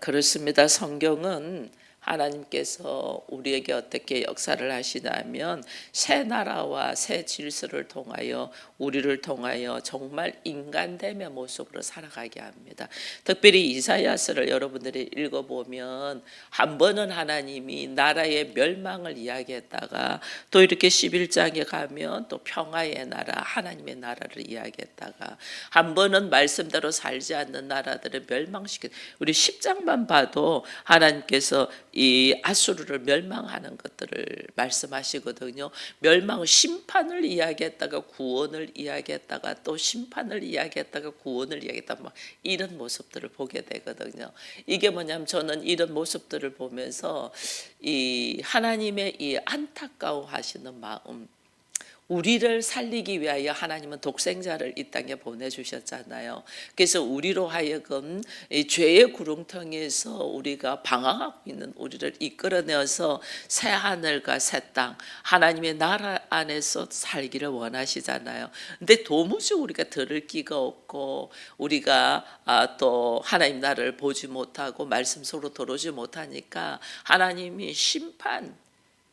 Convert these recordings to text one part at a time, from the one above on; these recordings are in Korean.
그렇습니다. 성경은 하나님께서 우리에게 어떻게 역사를 하시냐면 새 나라와 새 질서를 통하여 우리를 통하여 정말 인간됨의 모습으로 살아가게 합니다. 특별히 이사야서를 여러분들이 읽어보면 한 번은 하나님이 나라의 멸망을 이야기했다가 또 이렇게 11장에 가면 또 평화의 나라 하나님의 나라를 이야기했다가 한 번은 말씀대로 살지 않는 나라들을 멸망시킨 우리 10장만 봐도 하나님께서 이 아수르를 멸망하는 것들을 말씀하시거든요. 멸망 심판을 이야기했다가 구원을 이야기했다가 또 심판을 이야기했다가 구원을 이야기했다가 막 이런 모습들을 보게 되거든요. 이게 뭐냐면 저는 이런 모습들을 보면서 이 하나님의 이 안타까워하시는 마음, 우리를 살리기 위하여 하나님은 독생자를 이 땅에 보내주셨잖아요. 그래서 우리로 하여금 이 죄의 구렁텅이에서 우리가 방황하고 있는 우리를 이끌어내어서 새 하늘과 새 땅, 하나님의 나라 안에서 살기를 원하시잖아요. 근데 도무지 우리가 들을 기가 없고 우리가 또 하나님 나라를 보지 못하고 말씀 속으로 들어오지 못하니까 하나님이 심판,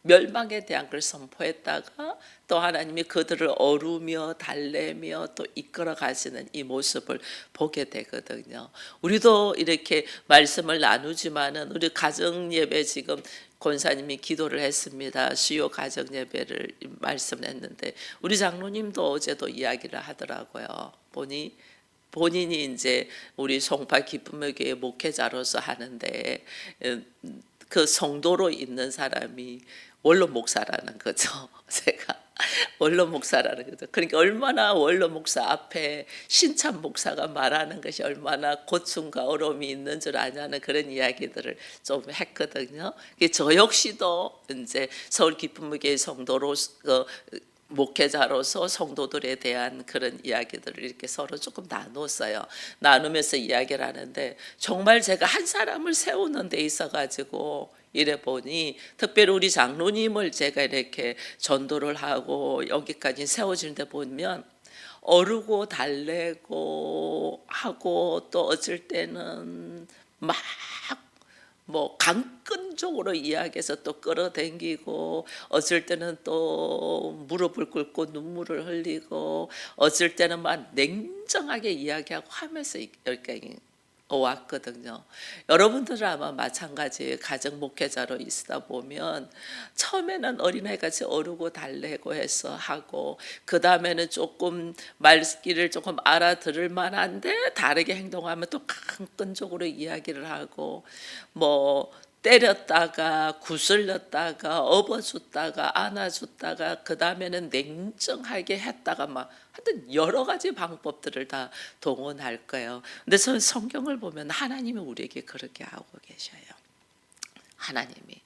멸망에 대한 걸 선포했다가 또 하나님이 그들을 어루며 달래며 또 이끌어 가시는 이 모습을 보게 되거든요. 우리도 이렇게 말씀을 나누지만은 우리 가정 예배 지금 권사님이 기도를 했습니다. 수요 가정 예배를 말씀했는데 우리 장로님도 어제도 이야기를 하더라고요. 본인이 이제 우리 송파 기쁨의 교회 목회자로서 하는데 그 성도로 있는 사람이 원로 목사라는 거죠. 제가 원로 목사라는 거죠. 그러니까 얼마나 원로 목사 앞에 신참 목사가 말하는 것이 얼마나 고충과 어려움이 있는 줄 아냐는 그런 이야기들을 좀 했거든요. 저 역시도 이제 서울 기쁨교회 성도로 목회자로서 성도들에 대한 그런 이야기들을 이렇게 서로 조금 나눴어요. 나누면서 이야기를 하는데 정말 제가 한 사람을 세우는 데 있어 가지고 이래 보니 특별히 우리 장로님을 제가 이렇게 전도를 하고 여기까지 세워지는 데 보면 어르고 달래고 하고 또 어쩔 때는 막 강끈적으로 이야기해서 또 끌어당기고 어쩔 때는 또 무릎을 꿇고 눈물을 흘리고 어쩔 때는 막 냉정하게 이야기하고 하면서 이렇게 왔거든요. 여러분들은 아마 마찬가지 가정 목회자로 있다 보면 처음에는 어린아이같이 어르고 달래고 해서 하고 그 다음에는 조금 말귀를 조금 알아들을 만한데 다르게 행동하면 또 강끈적으로 이야기를 하고 때렸다가 구슬렸다가 업어줬다가 안아줬다가 그 다음에는 냉정하게 했다가 하여튼 여러 가지 방법들을 다 동원할 거예요. 근데 저는 성경을 보면 하나님이 우리에게 그렇게 하고 계셔요. 하나님이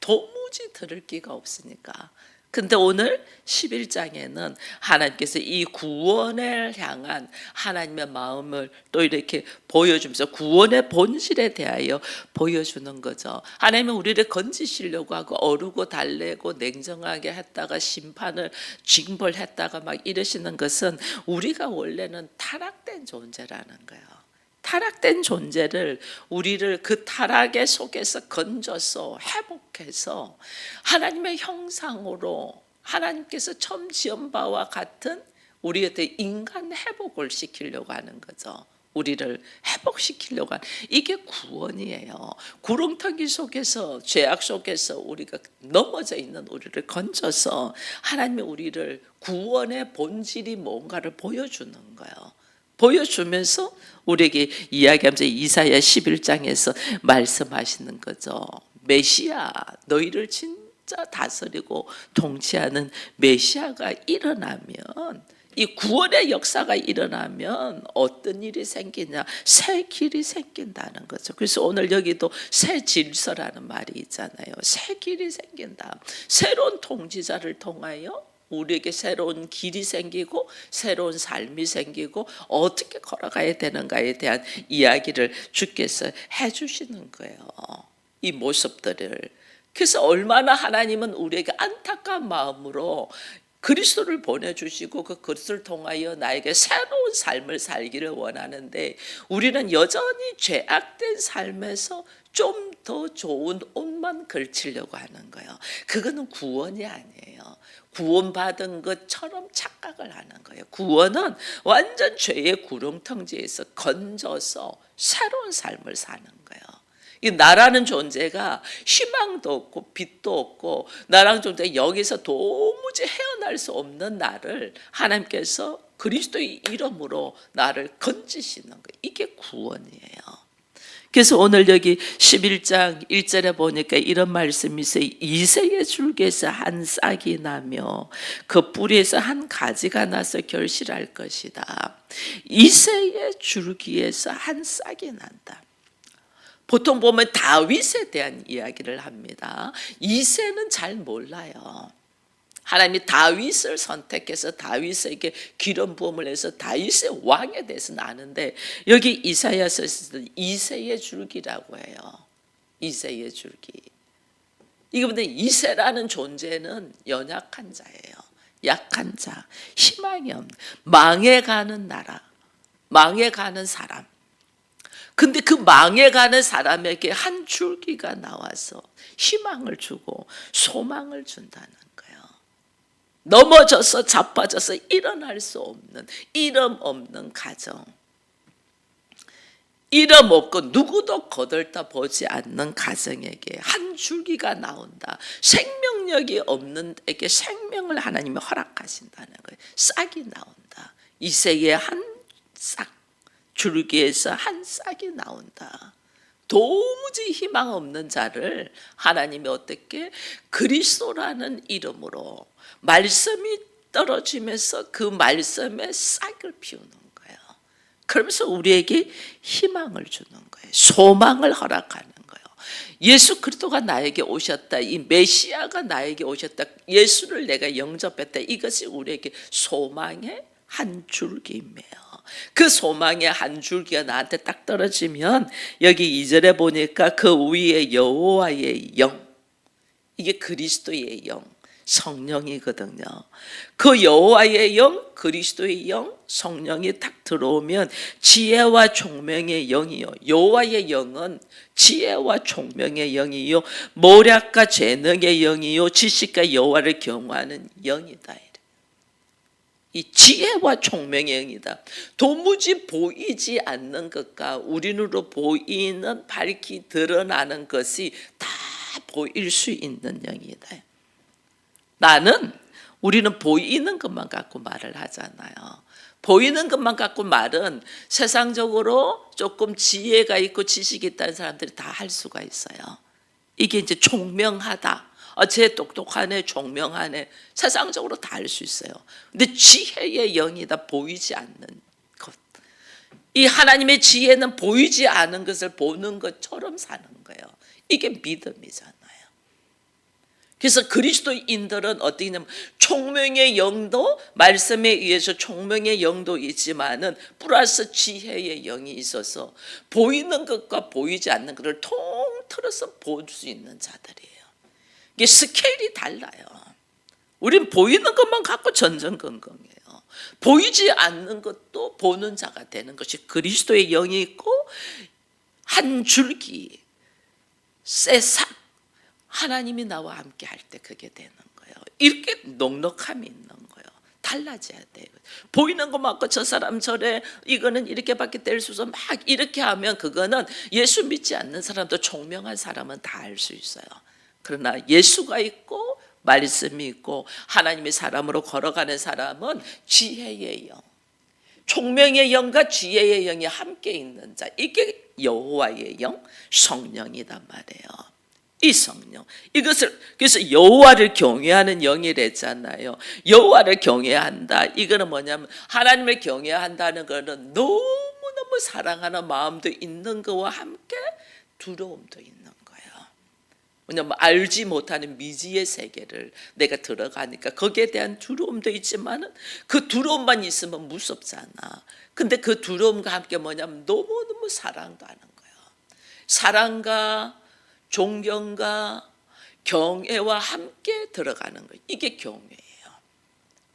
도무지 들을 기가 없으니까. 근데 오늘 11장에는 하나님께서 이 구원을 향한 하나님의 마음을 또 이렇게 보여주면서 구원의 본질에 대하여 보여주는 거죠. 하나님은 우리를 건지시려고 하고 어르고 달래고 냉정하게 했다가 심판을 징벌했다가 이러시는 것은 우리가 원래는 타락된 존재라는 거예요. 타락된 존재를 우리를 그 타락의 속에서 건져서 회복해서 하나님의 형상으로 하나님께서 처음 지은 바와 같은 우리의 인간 회복을 시키려고 하는 거죠. 우리를 회복시키려고 하는 이게 구원이에요. 구렁텅이 속에서 죄악 속에서 우리가 넘어져 있는 우리를 건져서 하나님이 우리를 구원의 본질이 뭔가를 보여주는 거예요. 보여주면서 우리에게 이야기하면서 이사야 11장에서 말씀하시는 거죠. 메시아 너희를 진짜 다스리고 통치하는 메시아가 일어나면 이 구원의 역사가 일어나면 어떤 일이 생기냐? 새 길이 생긴다는 거죠. 그래서 오늘 여기도 새 질서라는 말이 있잖아요. 새 길이 생긴다. 새로운 통치자를 통하여 우리에게 새로운 길이 생기고 새로운 삶이 생기고 어떻게 걸어가야 되는가에 대한 이야기를 주께서 해주시는 거예요. 이 모습들을. 그래서 얼마나 하나님은 우리에게 안타까운 마음으로 그리스도를 보내주시고 그 그리스도를 통하여 나에게 새로운 삶을 살기를 원하는데 우리는 여전히 죄악된 삶에서 좀 더 좋은 옷만 걸치려고 하는 거예요. 그거는 구원이 아니에요. 구원받은 것처럼 착각을 하는 거예요. 구원은 완전 죄의 구렁텅지에서 건져서 새로운 삶을 사는 거예요. 이 나라는 존재가 희망도 없고 빛도 없고 나라는 존재 여기서 도무지 헤어날 수 없는 나를 하나님께서 그리스도의 이름으로 나를 건지시는 거예요. 이게 구원이에요. 그래서 오늘 여기 11장 1절에 보니까 이런 말씀이 있어요. 이새의 줄기에서 한 싹이 나며 그 뿌리에서 한 가지가 나서 결실할 것이다. 이새의 줄기에서 한 싹이 난다. 보통 보면 다윗에 대한 이야기를 합니다. 이새는 잘 몰라요. 하나님이 다윗을 선택해서 다윗에게 기름 부음을 해서 다윗의 왕에 대해서는 아는데 여기 이사야서에서는 이새의 줄기라고 해요. 이새의 줄기. 이거 근데 이새라는 존재는 연약한 자예요. 약한 자, 희망이 없는, 망해가는 나라, 망해가는 사람. 근데 그 망해가는 사람에게 한 줄기가 나와서 희망을 주고 소망을 준다는 거예요. 넘어져서 자빠져서 일어날 수 없는 이름 없는 가정, 이름 없고 누구도 거들떠 보지 않는 가정에게 한 줄기가 나온다. 생명력이 없는 에게 생명을 하나님이 허락하신다는 거예요. 싹이 나온다. 이새의 한 싹, 줄기에서 한 싹이 나온다. 도무지 희망 없는 자를 하나님이 어떻게 그리스도라는 이름으로 말씀이 떨어지면서 그 말씀에 싹을 피우는 거예요. 그러면서 우리에게 희망을 주는 거예요. 소망을 허락하는 거예요. 예수 그리스도가 나에게 오셨다. 이 메시아가 나에게 오셨다. 예수를 내가 영접했다. 이것이 우리에게 소망의 한 줄기임이에요. 그 소망의 한 줄기가 나한테 딱 떨어지면 여기 2절에 보니까 그 위에 여호와의 영, 이게 그리스도의 영, 성령이거든요. 그 여호와의 영, 그리스도의 영, 성령이 딱 들어오면 지혜와 총명의 영이요. 여호와의 영은 지혜와 총명의 영이요, 모략과 재능의 영이요, 지식과 여호와를 경외하는 영이다. 이 지혜와 총명의 영이다. 도무지 보이지 않는 것과 우리 눈으로 보이는 밝히 드러나는 것이 다 보일 수 있는 영이다. 우리는 보이는 것만 갖고 말을 하잖아요. 보이는 것만 갖고 말은 세상적으로 조금 지혜가 있고 지식이 있다는 사람들이 다 할 수가 있어요. 이게 이제 총명하다. 쟤 똑똑하네, 총명하네. 세상적으로 다 알 수 있어요. 근데 지혜의 영이다. 보이지 않는 것. 이 하나님의 지혜는 보이지 않은 것을 보는 것처럼 사는 거예요. 이게 믿음이잖아요. 그래서 그리스도인들은 어떻게 되냐면 총명의 영도 말씀에 의해서 총명의 영도 있지만은 플러스 지혜의 영이 있어서 보이는 것과 보이지 않는 것을 통틀어서 볼 수 있는 자들이에요. 이게 스케일이 달라요. 우린 보이는 것만 갖고 전전긍긍해요. 보이지 않는 것도 보는 자가 되는 것이 그리스도의 영이 있고 한 줄기, 새싹, 하나님이 나와 함께 할 때 그게 되는 거예요. 이렇게 넉넉함이 있는 거예요. 달라져야 돼요. 보이는 거 맞고 저 사람 저래, 이거는 이렇게밖에 될 수 없어, 막 이렇게 하면 그거는 예수 믿지 않는 사람도 총명한 사람은 다 알 수 있어요. 그러나 예수가 있고 말씀이 있고 하나님의 사람으로 걸어가는 사람은 지혜의 영, 총명의 영과 지혜의 영이 함께 있는 자, 이게 여호와의 영, 성령이란 말이에요. 이 성령, 이것을 그래서 여호와를 경외하는 영이랬잖아요. 여호와를 경외한다. 이거는 뭐냐면 하나님을 경외한다는 것은 너무너무 사랑하는 마음도 있는 것과 함께 두려움도 있는 거예요. 왜냐하면 알지 못하는 미지의 세계를 내가 들어가니까 거기에 대한 두려움도 있지만 그 두려움만 있으면 무섭잖아. 근데 그 두려움과 함께 뭐냐면 너무너무 사랑도 하는 거예요. 사랑과 존경과 경애와 함께 들어가는 거예요. 이게 경외예요.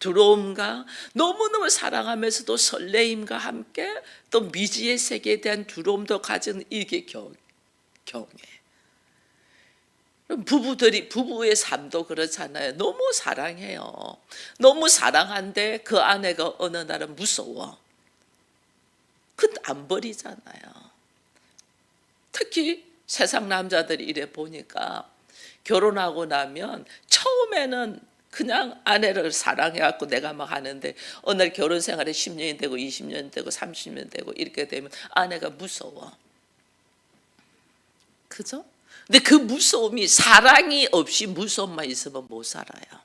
두려움과 너무너무 사랑하면서도 설레임과 함께 또 미지의 세계에 대한 두려움도 가진 이게 경외. 부부의 삶도 그렇잖아요. 너무 사랑해요. 너무 사랑한데 그 아내가 어느 날은 무서워. 근데 안 버리잖아요. 특히 세상 남자들이 이래 보니까 결혼하고 나면 처음에는 그냥 아내를 사랑해갖고 내가 막 하는데 어느 날 결혼 생활에 10년이 되고 20년 되고 30년 되고 이렇게 되면 아내가 무서워. 그죠? 근데 그 무서움이 사랑이 없이 무서움만 있으면 못 살아요.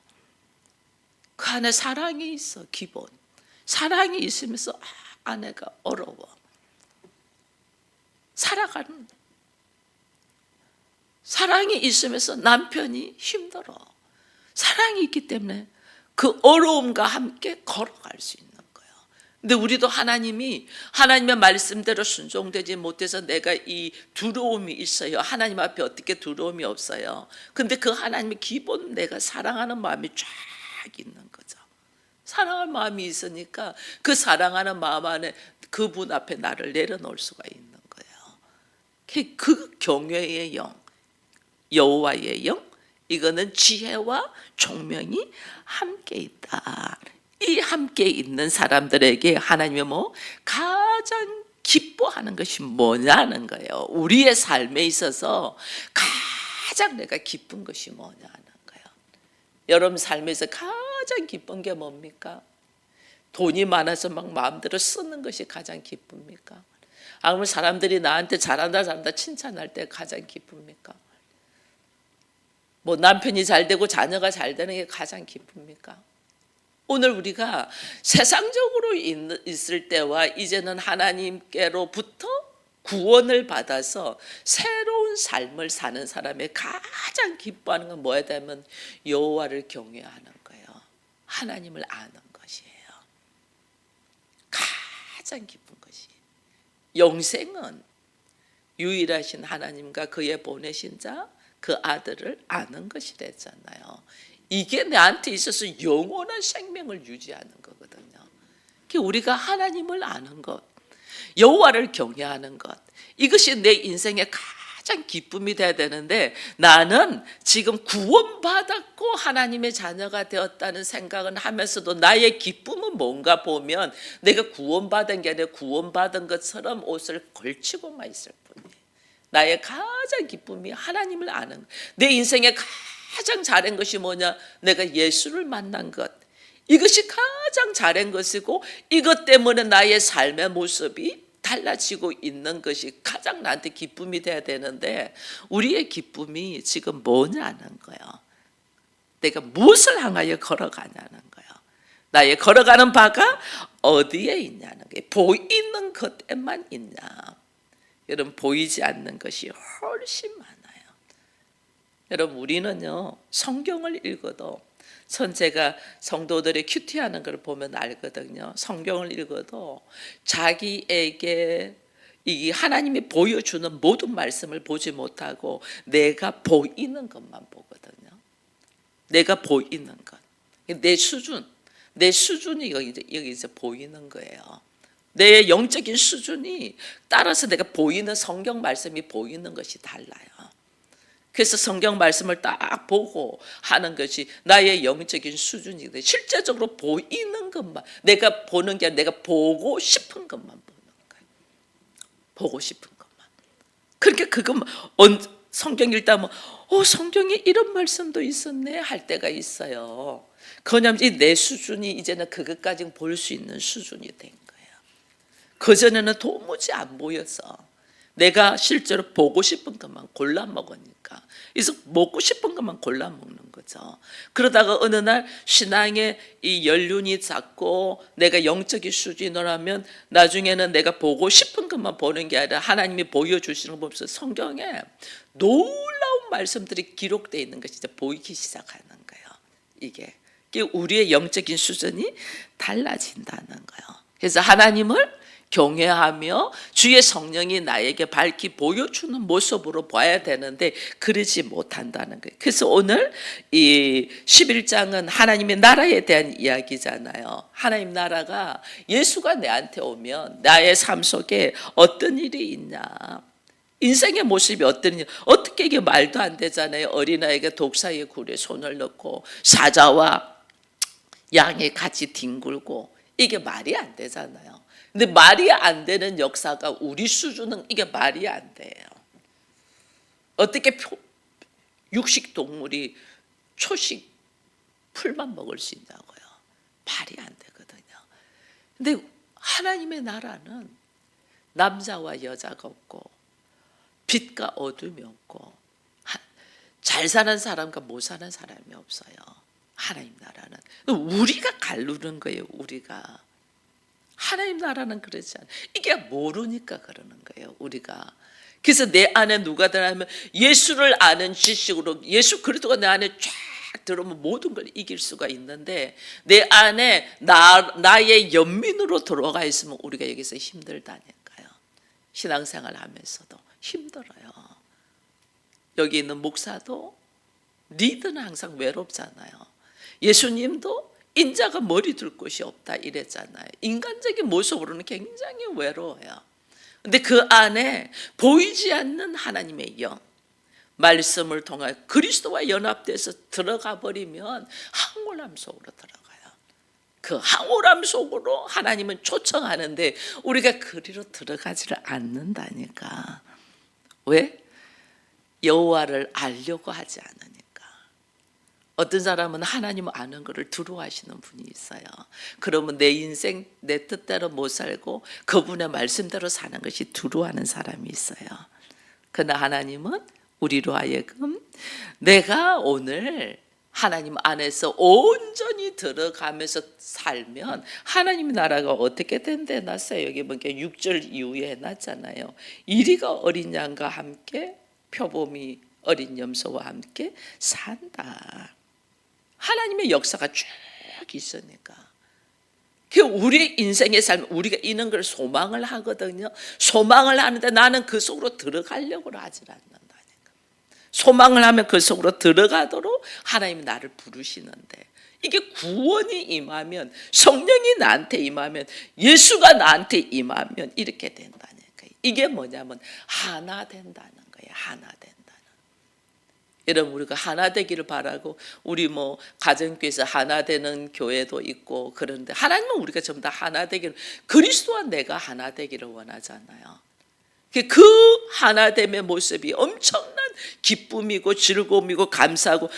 그 안에 사랑이 있어. 기본 사랑이 있으면서 아내가 어려워. 살아가는 사랑이 있으면서 남편이 힘들어. 사랑이 있기 때문에 그 어려움과 함께 걸어갈 수 있는 거예요. 근데 우리도 하나님의 말씀대로 순종되지 못해서 내가 이 두려움이 있어요. 하나님 앞에 어떻게 두려움이 없어요. 근데 그 하나님의 기본 내가 사랑하는 마음이 쫙 있는 거죠. 사랑할 마음이 있으니까 그 사랑하는 마음 안에 그분 앞에 나를 내려놓을 수가 있는 거예요. 그 경외의 영, 여호와의 영, 이거는 지혜와 총명이 함께 있다. 이 함께 있는 사람들에게 하나님이 가장 기뻐하는 것이 뭐냐는 거예요. 우리의 삶에 있어서 가장 내가 기쁜 것이 뭐냐는 거예요. 여러분 삶에서 가장 기쁜 게 뭡니까? 돈이 많아서 막 마음대로 쓰는 것이 가장 기쁩니까? 아니면 사람들이 나한테 잘한다 칭찬할 때 가장 기쁩니까? 남편이 잘 되고 자녀가 잘 되는 게 가장 기쁩니까? 오늘 우리가 세상적으로 있을 때와 이제는 하나님께로부터 구원을 받아서 새로운 삶을 사는 사람의 가장 기뻐하는 건 뭐야 되면 여호와를 경외하는 거예요. 하나님을 아는 것이에요. 가장 기쁜 것이. 영생은 유일하신 하나님과 그의 보내신 자 그 아들을 아는 것이 됐잖아요. 이게 나한테 있어서 영원한 생명을 유지하는 거거든요. 우리가 하나님을 아는 것, 여호와를 경외하는 것, 이것이 내 인생의 가장 기쁨이 돼야 되는데 나는 지금 구원받았고 하나님의 자녀가 되었다는 생각은 하면서도 나의 기쁨은 뭔가 보면 내가 구원받은 게 아니라 구원받은 것처럼 옷을 걸치고만 있을 뿐이에요. 나의 가장 기쁨이 하나님을 아는, 내 인생에 가장 잘한 것이 뭐냐? 내가 예수를 만난 것. 이것이 가장 잘한 것이고 이것 때문에 나의 삶의 모습이 달라지고 있는 것이 가장 나한테 기쁨이 돼야 되는데 우리의 기쁨이 지금 뭐냐는 거예요. 내가 무엇을 향하여 걸어가냐는 거예요. 나의 걸어가는 바가 어디에 있냐는 거예요. 보이는 것에만 있냐. 여러분 보이지 않는 것이 훨씬 많아요. 여러분 우리는요 성경을 읽어도 제가 성도들의 큐티하는 걸 보면 알거든요. 성경을 읽어도 자기에게 이 하나님이 보여주는 모든 말씀을 보지 못하고 내가 보이는 것만 보거든요. 내가 보이는 것, 내 수준이 여기 이제 보이는 거예요. 내 영적인 수준이 따라서 내가 보이는 성경 말씀이 보이는 것이 달라요. 그래서 성경 말씀을 딱 보고 하는 것이 나의 영적인 수준이거든요. 실제적으로 보이는 것만, 내가 보는 게 아니라 내가 보고 싶은 것만 보는 거예요. 보고 싶은 것만. 그러니까 그것만 성경 읽다 보면 성경에 이런 말씀도 있었네 할 때가 있어요. 그냐면 내 수준이 이제는 그것까지 볼 수 있는 수준이 된 거예요. 그전에는 도무지 안 보여서 내가 실제로 보고 싶은 것만 골라 먹으니까 그래서 먹고 싶은 것만 골라 먹는 거죠. 그러다가 어느 날 신앙의 이 연륜이 작고 내가 영적인 수준을 하면 나중에는 내가 보고 싶은 것만 보는 게 아니라 하나님이 보여주시는 거 보면서 성경에 놀라운 말씀들이 기록되어 있는 것이 이제 보이기 시작하는 거예요. 이게 우리의 영적인 수준이 달라진다는 거예요. 그래서 하나님을 경외하며 주의 성령이 나에게 밝히 보여주는 모습으로 봐야 되는데 그러지 못한다는 거예요. 그래서 오늘 이 11장은 하나님의 나라에 대한 이야기잖아요. 하나님 나라가 예수가 내한테 오면 나의 삶 속에 어떤 일이 있냐, 인생의 모습이 어떠냐, 어떻게 이게 말도 안 되잖아요. 어린아이가 독사의 굴에 손을 넣고 사자와 양이 같이 뒹굴고 이게 말이 안 되잖아요. 근데 말이 안 되는 역사가 우리 수준은 이게 말이 안 돼요. 어떻게 육식 동물이 초식 풀만 먹을 수 있냐고요. 말이 안 되거든요. 근데 하나님의 나라는 남자와 여자가 없고 빛과 어둠이 없고 잘 사는 사람과 못 사는 사람이 없어요. 하나님 나라는 우리가 가르는 거예요. 우리가 하나님 나라는 그렇지 않아요. 이게 모르니까 그러는 거예요. 우리가. 그래서 내 안에 누가 들어가면 예수를 아는 지식으로 예수 그리스도가 내 안에 쫙 들어오면 모든 걸 이길 수가 있는데 내 안에 나의 연민으로 들어가 있으면 우리가 여기서 힘들다니까요. 신앙생활 하면서도 힘들어요. 여기 있는 목사도 리더는 항상 외롭잖아요. 예수님도 인자가 머리 둘 곳이 없다 이랬잖아요. 인간적인 모습으로는 굉장히 외로워요. 근데 그 안에 보이지 않는 하나님의 영, 말씀을 통해 그리스도와 연합돼서 들어가 버리면 황홀함 속으로 들어가요. 그 황홀함 속으로 하나님은 초청하는데 우리가 그리로 들어가지를 않는다니까. 왜? 여호와를 알려고 하지 않으니까. 어떤 사람은 하나님을 아는 것을 두려워하시는 분이 있어요. 그러면 내 인생 내 뜻대로 못 살고 그분의 말씀대로 사는 것이 두려워하는 사람이 있어요. 그러나 하나님은 우리로 하여금 내가 오늘 하나님 안에서 온전히 들어가면서 살면 하나님 나라가 어떻게 된대 놨어요. 여기 보니까 6절 이후에 해놨잖아요. 이리가 어린 양과 함께 표범이 어린 염소와 함께 산다. 하나님의 역사가 쭉 있으니까. 그 우리 인생의 삶, 우리가 이런 걸 소망을 하거든요. 소망을 하는데 나는 그 속으로 들어가려고 하지 않는다니까. 소망을 하면 그 속으로 들어가도록 하나님이 나를 부르시는데 이게 구원이 임하면, 성령이 나한테 임하면, 예수가 나한테 임하면 이렇게 된다니까. 이게 뭐냐면 하나 된다는 거예요. 하나 된다. 여러분 우리가 하나 되기를 바라고 우리 뭐 가정교회에서 하나 되는 교회도 있고 그런데 하나님은 우리가 전부 다 하나 되기를, 그리스도와 내가 하나 되기를 원하잖아요. 그 하나됨의 모습이 엄청난 기쁨이고 즐거움이고 감사하고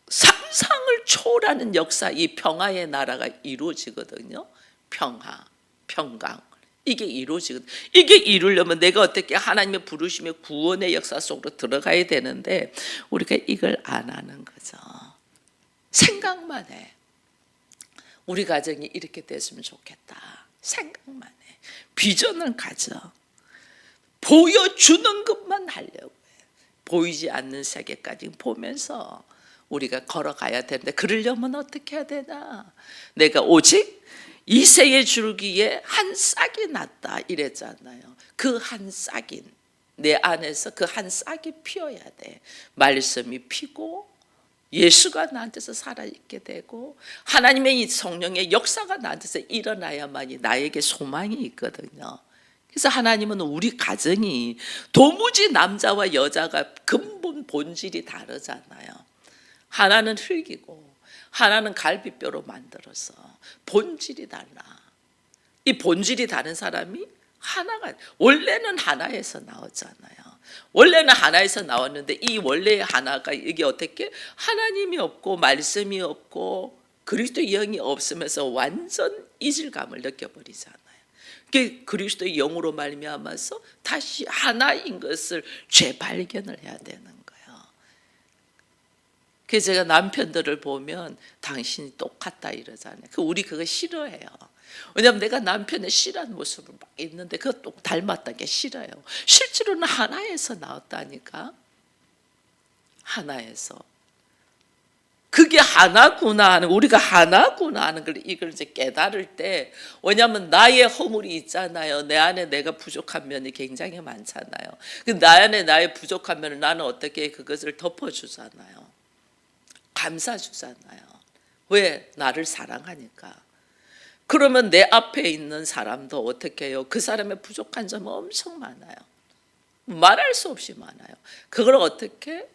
상상을 초월하는 역사, 이 평화의 나라가 이루어지거든요. 평화, 평강. 이게 이루어지거든. 이게 이루려면 내가 어떻게 하나님의 부르심의 구원의 역사 속으로 들어가야 되는데 우리가 이걸 안 하는 거죠. 생각만 해. 우리 가정이 이렇게 됐으면 좋겠다. 생각만 해. 비전을 가져. 보여주는 것만 하려고 해. 보이지 않는 세계까지 보면서 우리가 걸어가야 되는데 그러려면 어떻게 해야 되나? 내가 오직 이새의 줄기에 한 싹이 났다 이랬잖아요. 그 한 싹인 내 안에서 그 한 싹이 피어야 돼. 말씀이 피고 예수가 나한테서 살아있게 되고 하나님의 이 성령의 역사가 나한테서 일어나야만이 나에게 소망이 있거든요. 그래서 하나님은 우리 가정이 도무지 남자와 여자가 근본 본질이 다르잖아요. 하나는 흙이고 하나는 갈비뼈로 만들어서 본질이 달라. 이 본질이 다른 사람이 하나가, 원래는 하나에서 나왔잖아요. 원래는 하나에서 나왔는데 이 원래의 하나가 이게 어떻게 하나님이 없고 말씀이 없고 그리스도의 영이 없으면서 완전 이질감을 느껴버리잖아요. 그리스도의 영으로 말미암아서 다시 하나인 것을 재발견을 해야 되는 거예요. 그래서 제가 남편들을 보면 당신이 똑같다 이러잖아요. 우리 그거 싫어해요. 왜냐하면 내가 남편의 싫어하는 모습을 막 있는데 그거 또 닮았다는 게 싫어요. 실제로는 하나에서 나왔다니까. 하나에서. 그게 하나구나 하는, 우리가 하나구나 하는 걸 이걸 이제 깨달을 때, 왜냐하면 나의 허물이 있잖아요. 내 안에 내가 부족한 면이 굉장히 많잖아요. 그 나 안에 나의 부족한 면을 나는 어떻게 그것을 덮어주잖아요. 감싸주잖아요. 왜? 나를 사랑하니까. 그러면 내 앞에 있는 사람도 어떻게 해요? 그 사람의 부족한 점은 엄청 많아요. 말할 수 없이 많아요. 그걸 어떻게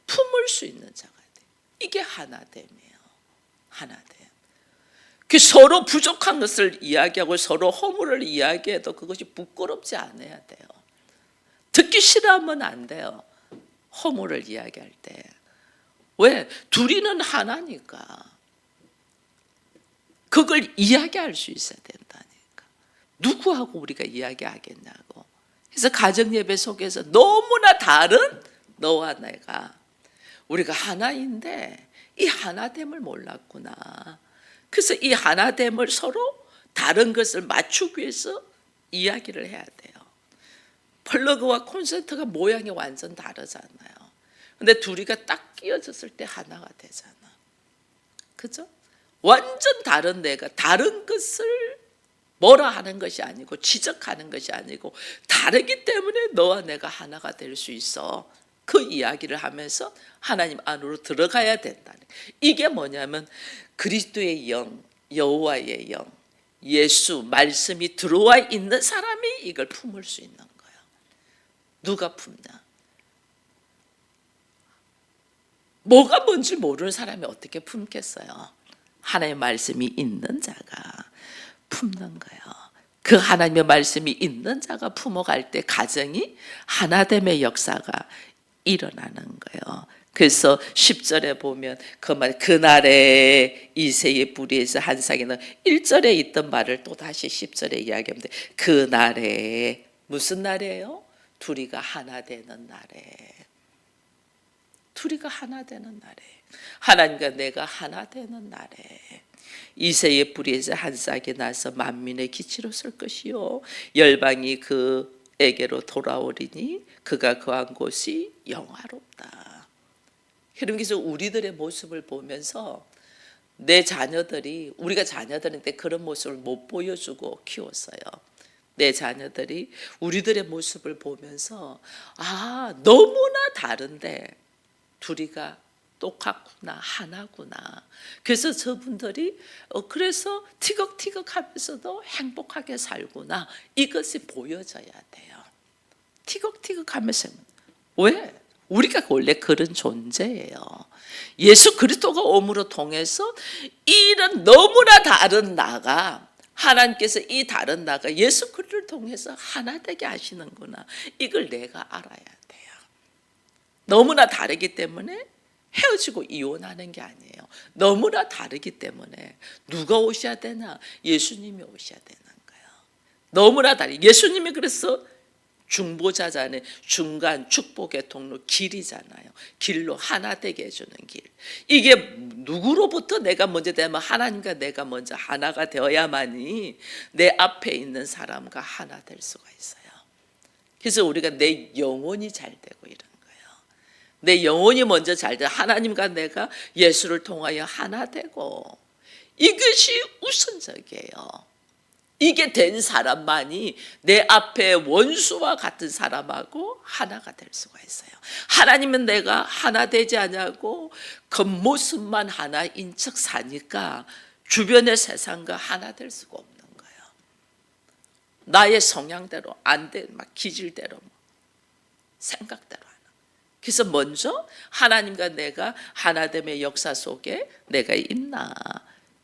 품을 수 있는 자가 돼요. 이게 하나됨이에요. 하나됨. 그 서로 부족한 것을 이야기하고 서로 허물을 이야기해도 그것이 부끄럽지 않아야 돼요. 듣기 싫어하면 안 돼요. 허물을 이야기할 때. 왜? 둘이는 하나니까. 그걸 이야기할 수 있어야 된다니까. 누구하고 우리가 이야기하겠냐고. 그래서 가정예배 속에서 너무나 다른 너와 내가, 우리가 하나인데 이 하나됨을 몰랐구나. 그래서 이 하나됨을 서로 다른 것을 맞추기 위해서 이야기를 해야 돼요. 플러그와 콘센트가 모양이 완전 다르잖아요. 근데 둘이가 딱 끼워졌을 때 하나가 되잖아. 그죠? 완전 다른 내가 다른 것을 뭐라 하는 것이 아니고 지적하는 것이 아니고 다르기 때문에 너와 내가 하나가 될 수 있어. 그 이야기를 하면서 하나님 안으로 들어가야 된다는. 이게 뭐냐면 그리스도의 영, 여호와의 영, 예수 말씀이 들어와 있는 사람이 이걸 품을 수 있는 거예요. 누가 품냐? 뭐가 뭔지 모르는 사람이 어떻게 품겠어요? 하나님의 말씀이 있는 자가 품는 거예요. 그 하나님의 말씀이 있는 자가 품어갈 때 가정이 하나됨의 역사가 일어나는 거예요. 그래서 10절에 보면 그 말, 그날에 이새의 뿌리에서 한 쌍이는 1절에 있던 말을 또 다시 10절에 이야기합니다. 그날에, 무슨 날이에요? 둘이가 하나 되는 날에. 둘이가 하나 되는 날에, 하나님과 내가 하나 되는 날에 이새의 뿌리에서 한 싹이 나서 만민의 기치로 설 것이요 열방이 그에게로 돌아오리니 그가 거한 곳이 영화롭다. 그래서 우리들의 모습을 보면서 내 자녀들이, 우리가 자녀들한테 그런 모습을 못 보여주고 키웠어요. 내 자녀들이 우리들의 모습을 보면서 아, 너무나 다른데 둘이가 똑같구나, 하나구나. 그래서 저분들이 그래서 티격태격 하면서도 행복하게 살구나. 이것이 보여져야 돼요. 티격태격 하면서. 왜? 우리가 원래 그런 존재예요. 예수 그리스도가 오므로 통해서 이런 너무나 다른 나가, 하나님께서 이 다른 나가 예수 그리스도를 통해서 하나 되게 하시는구나. 이걸 내가 알아야 돼요. 너무나 다르기 때문에 헤어지고 이혼하는 게 아니에요. 너무나 다르기 때문에 누가 오셔야 되나? 예수님이 오셔야 되는 거예요. 너무나 다르. 예수님이 그래서 중보자잖아요. 중간 축복의 통로, 길이잖아요. 길로 하나 되게 해주는 길. 이게 누구로부터 내가 먼저 되면 하나님과 내가 먼저 하나가 되어야만이 내 앞에 있는 사람과 하나 될 수가 있어요. 그래서 우리가 내 영혼이 잘 되고 이런 거예요. 내 영혼이 먼저 잘 돼. 하나님과 내가 예수를 통하여 하나 되고, 이것이 우선적이에요. 이게 된 사람만이 내 앞에 원수와 같은 사람하고 하나가 될 수가 있어요. 하나님은 내가 하나 되지 않냐고 겉모습만 하나인 척 사니까 주변의 세상과 하나 될 수가 없는 거예요. 나의 성향대로 안 돼, 막 기질대로, 생각대로 하나. 그래서 먼저 하나님과 내가 하나됨의 역사 속에 내가 있나.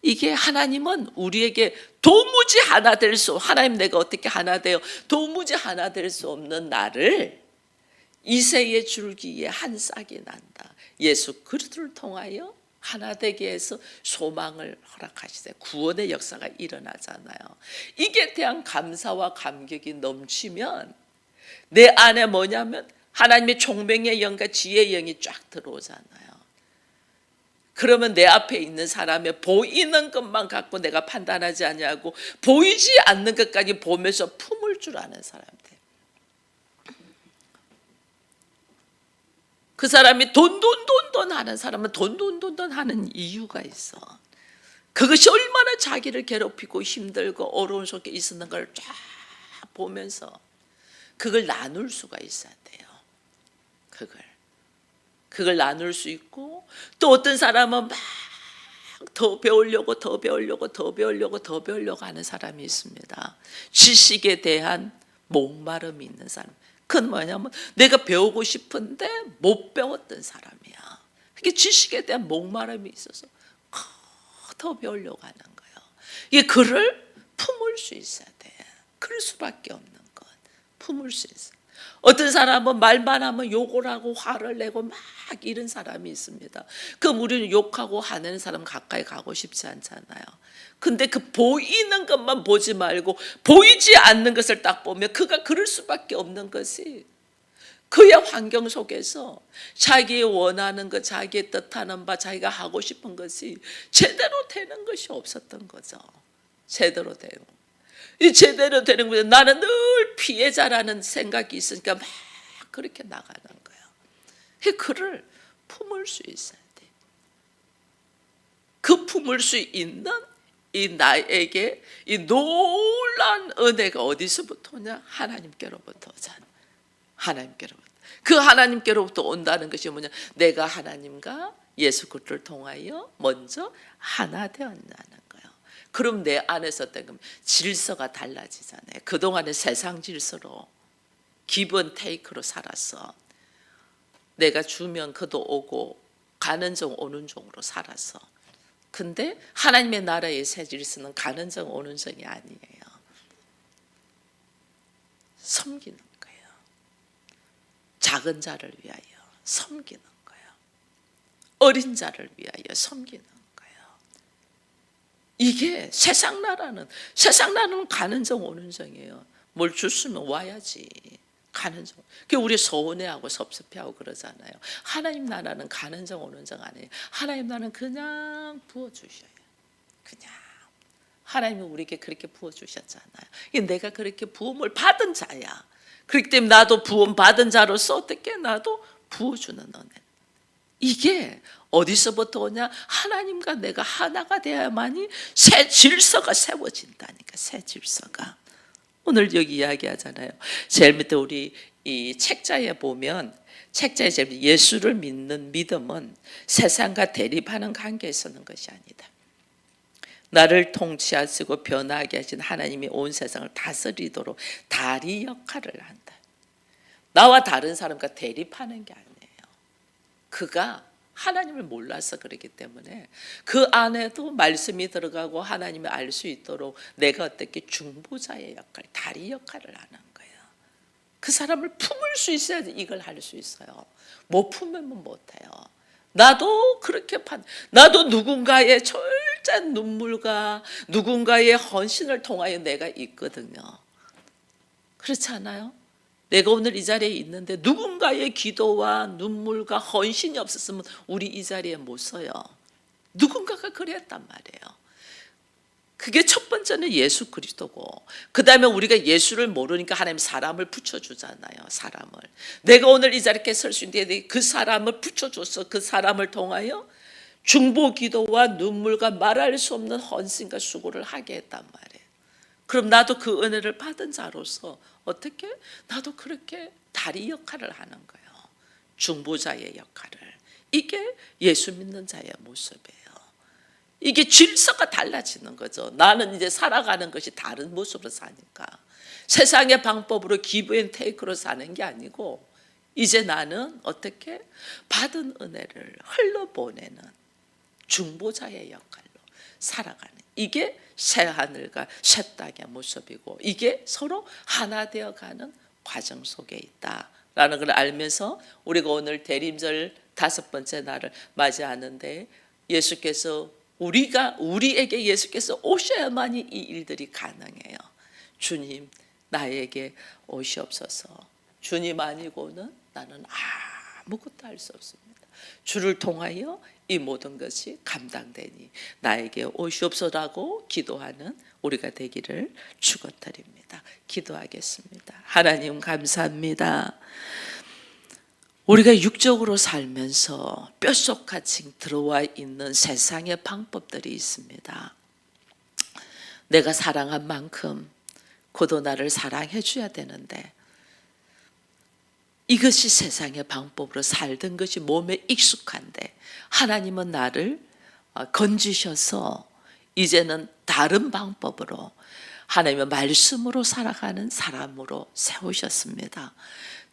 이게 하나님은 우리에게 도무지 하나 될 수, 하나님 내가 어떻게 하나 돼요? 도무지 하나 될 수 없는 나를 이새의 줄기에 한 싹이 난다. 예수 그리스도를 통하여 하나 되게 해서 소망을 허락하시되 구원의 역사가 일어나잖아요. 이게 대한 감사와 감격이 넘치면 내 안에 뭐냐면 하나님의 총명의 영과 지혜의 영이 쫙 들어오잖아요. 그러면 내 앞에 있는 사람의 보이는 것만 갖고 내가 판단하지 않냐고 보이지 않는 것까지 보면서 품을 줄 아는 사람들. 그 사람이 돈 하는 사람은 돈 하는 이유가 있어. 그것이 얼마나 자기를 괴롭히고 힘들고 어려운 속에 있었는 걸 쫙 보면서 그걸 나눌 수가 있어야 돼요. 그걸 나눌 수 있고, 또 어떤 사람은 막 더 배우려고 하는 사람이 있습니다. 지식에 대한 목마름이 있는 사람. 그건 뭐냐면 내가 배우고 싶은데 못 배웠던 사람이야. 그게 지식에 대한 목마름이 있어서 더 배우려고 하는 거예요. 이게 그를 품을 수 있어야 돼. 그럴 수밖에 없는 것. 품을 수 있어. 어떤 사람은 말만 하면 욕을 하고 화를 내고 막 이런 사람이 있습니다. 그럼 우리는 욕하고 화내는 사람 가까이 가고 싶지 않잖아요. 근데 그 보이는 것만 보지 말고 보이지 않는 것을 딱 보면 그가 그럴 수밖에 없는 것이, 그의 환경 속에서 자기의 원하는 것, 자기의 뜻하는 바, 자기가 하고 싶은 것이 제대로 되는 것이 없었던 거죠. 제대로 되고. 이 제대로 되는 거죠. 나는 늘 피해자라는 생각이 있으니까 막 그렇게 나가는 거예요. 그를 품을 수 있어야 돼. 그 품을 수 있는 이 나에게 이 놀라운 은혜가 어디서부터 오냐? 하나님께로부터 오잖아. 하나님께로부터. 그 하나님께로부터 온다는 것이 뭐냐? 내가 하나님과 예수 그리스도를 통하여 먼저 하나 되었다는 거예요. 그럼 내 안에서 질서가 달라지잖아요. 그동안은 세상 질서로 기분 테이크로 살았어. 내가 주면 그도 오고 가는 종 오는 종으로 살았어. 근데 하나님의 나라의 새 질서는 가는 종 오는 종이 아니에요. 섬기는 거예요. 작은 자를 위하여 섬기는 거예요. 어린 자를 위하여 섬기는 거예요. 이게 세상 나라는 가는 종 오는 종이에요. 뭘 줬으면 와야지. 가는 종. 그게 우리 서운해하고 섭섭해하고 그러잖아요. 하나님 나라는 가는 종 오는 종 아니에요. 하나님 나라는 그냥 부어주셔요. 그냥. 하나님이 우리에게 그렇게 부어주셨잖아요. 내가 그렇게 부음을 받은 자야. 그렇기 때문에 나도 부음 받은 자로서 어떻게 나도 부어주는 은혜. 이게 어디서부터 오냐? 하나님과 내가 하나가 되어야만이 새 질서가 세워진다니까. 새 질서가. 오늘 여기 이야기하잖아요. 제일 밑에 우리 이 책자에 보면, 책자에 예수를 믿는 믿음은 세상과 대립하는 관계에 서는 것이 아니다. 나를 통치하시고 변화하게 하신 하나님이 온 세상을 다스리도록 다리 역할을 한다. 나와 다른 사람과 대립하는 게 아니에요. 그가 하나님을 몰라서 그렇기 때문에 그 안에도 말씀이 들어가고 하나님을 알 수 있도록 내가 어떻게 중보자의 역할, 다리 역할을 하는 거예요. 그 사람을 품을 수 있어야지 이걸 할 수 있어요. 못 품으면 못해요. 나도 나도 누군가의 철저한 눈물과 누군가의 헌신을 통하여 내가 있거든요. 그렇지 않아요? 내가 오늘 이 자리에 있는데 누군가의 기도와 눈물과 헌신이 없었으면 우리 이 자리에 못 서요. 누군가가 그랬단 말이에요. 그게 첫 번째는 예수 그리스도고, 그 다음에 우리가 예수를 모르니까 하나님 사람을 붙여주잖아요. 사람을. 내가 오늘 이 자리에 설 수 있는데 그 사람을 붙여줘서 그 사람을 통하여 중보 기도와 눈물과 말할 수 없는 헌신과 수고를 하게 했단 말이에요. 그럼 나도 그 은혜를 받은 자로서 어떻게? 나도 그렇게 다리 역할을 하는 거예요. 중보자의 역할을. 이게 예수 믿는 자의 모습이에요. 이게 질서가 달라지는 거죠. 나는 이제 살아가는 것이 다른 모습으로 사니까. 세상의 방법으로 기브 앤 테이크로 사는 게 아니고 이제 나는 어떻게? 받은 은혜를 흘러보내는 중보자의 역할로 살아가는, 이게 새 하늘과 새 땅의 모습이고 이게 서로 하나 되어가는 과정 속에 있다라는 걸 알면서 우리가 오늘 대림절 5번째 날을 맞이하는데 예수께서 우리에게 예수께서 오셔야만이 이 일들이 가능해요. 주님 나에게 오시옵소서. 주님 아니고는 나는 아무것도 할 수 없습니다. 주를 통하여 이 모든 것이 감당되니 나에게 오시옵소서라고 기도하는 우리가 되기를 축원드립니다. 기도하겠습니다. 하나님 감사합니다. 우리가 육적으로 살면서 뼛속같이 들어와 있는 세상의 방법들이 있습니다. 내가 사랑한 만큼 그도 나를 사랑해 줘야 되는데 이것이 세상의 방법으로 살던 것이 몸에 익숙한데 하나님은 나를 건지셔서 이제는 다른 방법으로 하나님의 말씀으로 살아가는 사람으로 세우셨습니다.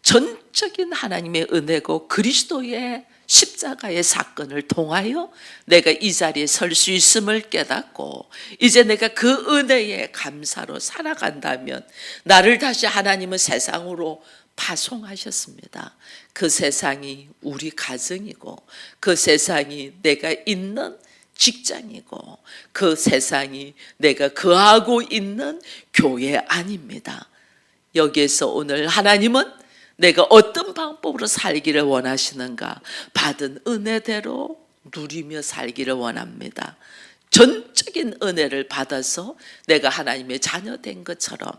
전적인 하나님의 은혜고 그리스도의 십자가의 사건을 통하여 내가 이 자리에 설 수 있음을 깨닫고 이제 내가 그 은혜에 감사로 살아간다면 나를 다시 하나님은 세상으로 파송하셨습니다. 그 세상이 우리 가정이고 그 세상이 내가 있는 직장이고 그 세상이 내가 거하고 있는 교회 아닙니다. 여기에서 오늘 하나님은 내가 어떤 방법으로 살기를 원하시는가 받은 은혜대로 누리며 살기를 원합니다. 전적인 은혜를 받아서 내가 하나님의 자녀 된 것처럼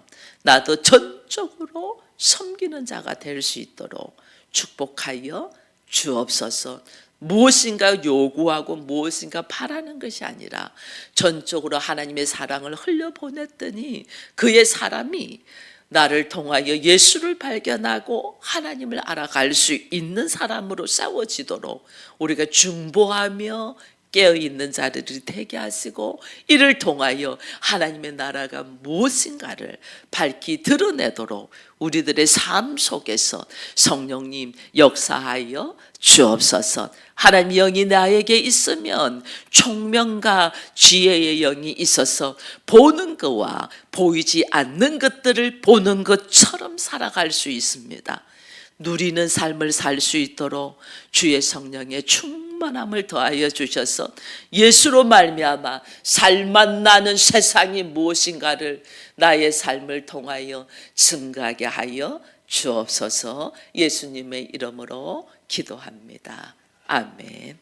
나도 전적으로 섬기는 자가 될 수 있도록 축복하여 주옵소서. 무엇인가 요구하고 무엇인가 바라는 것이 아니라 전적으로 하나님의 사랑을 흘려보냈더니 그의 사람이 나를 통하여 예수를 발견하고 하나님을 알아갈 수 있는 사람으로 세워지도록 우리가 중보하며 깨어있는 자들이 되게 하시고 이를 통하여 하나님의 나라가 무엇인가를 밝히 드러내도록 우리들의 삶 속에서 성령님 역사하여 주옵소서. 하나님 영이 나에게 있으면 총명과 지혜의 영이 있어서 보는 것과 보이지 않는 것들을 보는 것처럼 살아갈 수 있습니다. 누리는 삶을 살 수 있도록 주의 성령의 충만함을 더하여 주셔서 예수로 말미암아 살맛 나는 세상이 무엇인가를 나의 삶을 통하여 증가하게 하여 주옵소서. 예수님의 이름으로 기도합니다. 아멘.